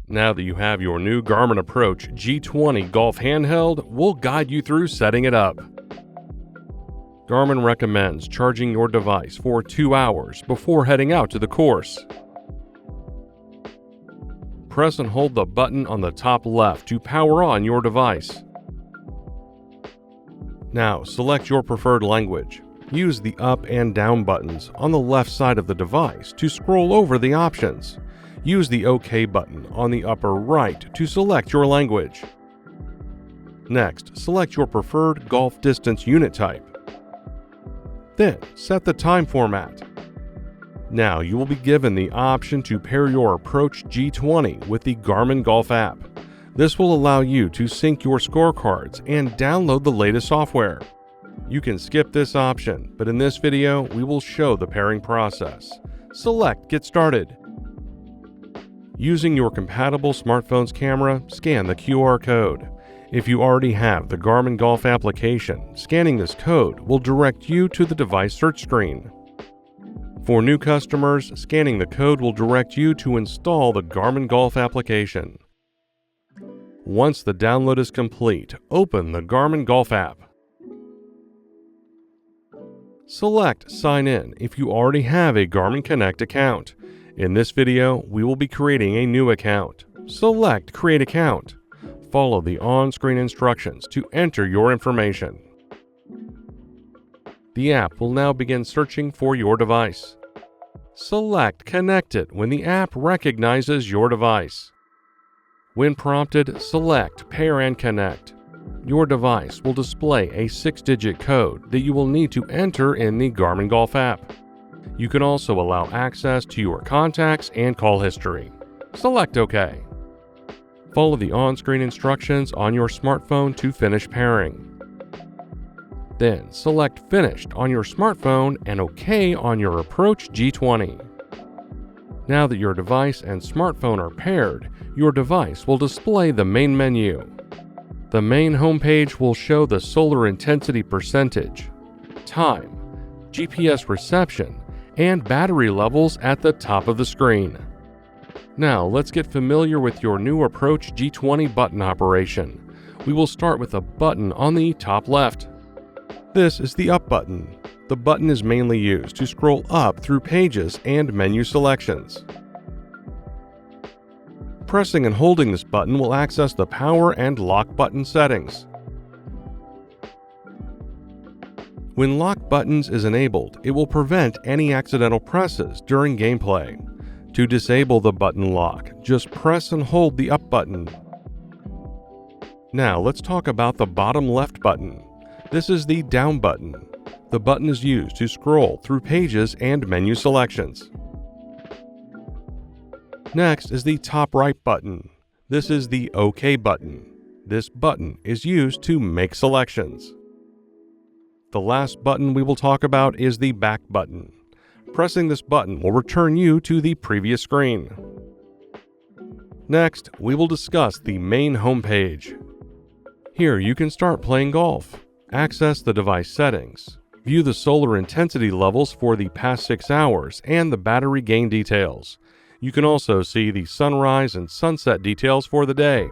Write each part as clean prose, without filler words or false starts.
Now that you have your new Garmin Approach G20 Golf Handheld, we'll guide you through setting it up. Garmin recommends charging your device for 2 hours before heading out to the course. Press and hold the button on the top left to power on your device. Now select your preferred language. Use the up and down buttons on the left side of the device to scroll over the options. Use the OK button on the upper right to select your language. Next, select your preferred golf distance unit type. Then, set the time format. Now you will be given the option to pair your Approach G20 with the Garmin Golf app. This will allow you to sync your scorecards and download the latest software. You can skip this option, but in this video, we will show the pairing process. Select Get Started. Using your compatible smartphone's camera, scan the QR code. If you already have the Garmin Golf application, scanning this code will direct you to the device search screen. For new customers, scanning the code will direct you to install the Garmin Golf application. Once the download is complete, open the Garmin Golf app. Select Sign In if you already have a Garmin Connect account. In this video, we will be creating a new account. Select Create Account. Follow the on-screen instructions to enter your information. The app will now begin searching for your device. Select Connect It when the app recognizes your device. When prompted, select Pair and Connect. Your device will display a 6-digit code that you will need to enter in the Garmin Golf app. You can also allow access to your contacts and call history. Select OK. Follow the on-screen instructions on your smartphone to finish pairing. Then select Finished on your smartphone and OK on your Approach G20. Now that your device and smartphone are paired, your device will display the main menu. The main homepage will show the solar intensity percentage, time, GPS reception, and battery levels at the top of the screen. Now let's get familiar with your new Approach G20 button operation. We will start with a button on the top left. This is the Up button. The button is mainly used to scroll up through pages and menu selections. Pressing and holding this button will access the power and lock button settings. When lock buttons is enabled, it will prevent any accidental presses during gameplay. To disable the button lock, just press and hold the Up button. Now let's talk about the bottom left button. This is the Down button. The button is used to scroll through pages and menu selections. Next is the top right button. This is the OK button. This button is used to make selections. The last button we will talk about is the Back button. Pressing this button will return you to the previous screen. Next, we will discuss the main homepage. Here you can start playing golf, access the device settings, view the solar intensity levels for the past 6 hours and the battery gain details. You can also see the sunrise and sunset details for the day.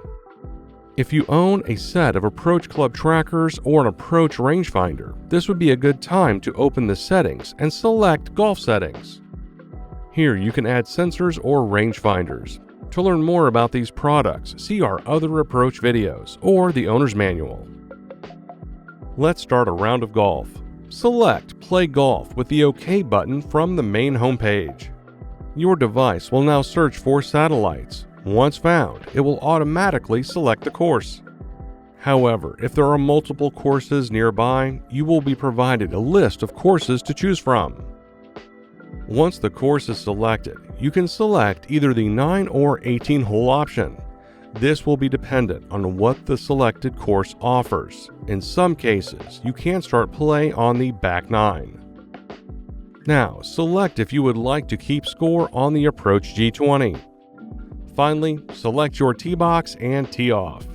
If you own a set of Approach Club trackers or an Approach rangefinder, this would be a good time to open the settings and select Golf Settings. Here you can add sensors or rangefinders. To learn more about these products, see our other Approach videos or the owner's manual. Let's start a round of golf. Select Play Golf with the OK button from the main homepage. Your device will now search for satellites. Once found, it will automatically select the course. However, if there are multiple courses nearby, you will be provided a list of courses to choose from. Once the course is selected, you can select either the 9 or 18-hole option. This will be dependent on what the selected course offers. In some cases, you can start play on the back 9. Now, select if you would like to keep score on the Approach G20. Finally, select your tee box and tee off.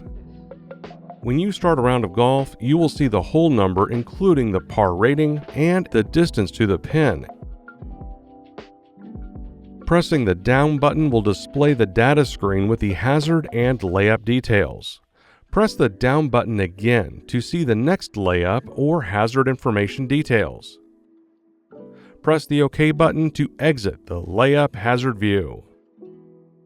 When you start a round of golf, you will see the hole number including the par rating and the distance to the pin. Pressing the down button will display the data screen with the hazard and layup details. Press the down button again to see the next layup or hazard information details. Press the OK button to exit the layup hazard view.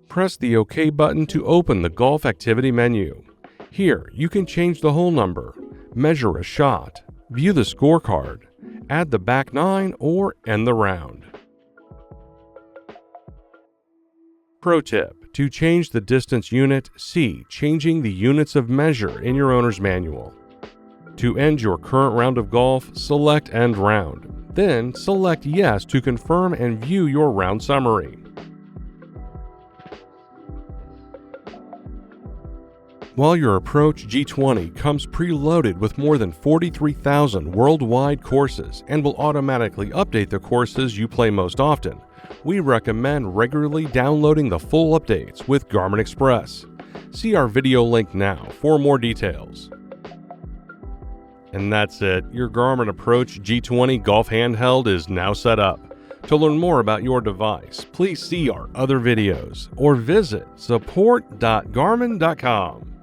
Press the OK button to open the golf activity menu. Here, you can change the hole number, measure a shot, view the scorecard, add the back nine, or end the round. Pro tip: to change the distance unit, see Changing the Units of Measure in your owner's manual. To end your current round of golf, select End Round. Then select Yes to confirm and view your round summary. While your Approach G20 comes preloaded with more than 43,000 worldwide courses and will automatically update the courses you play most often, we recommend regularly downloading the full updates with Garmin Express. See our video link now for more details. And that's it. Your Garmin Approach G20 Golf Handheld is now set up. To learn more about your device, please see our other videos or visit support.garmin.com.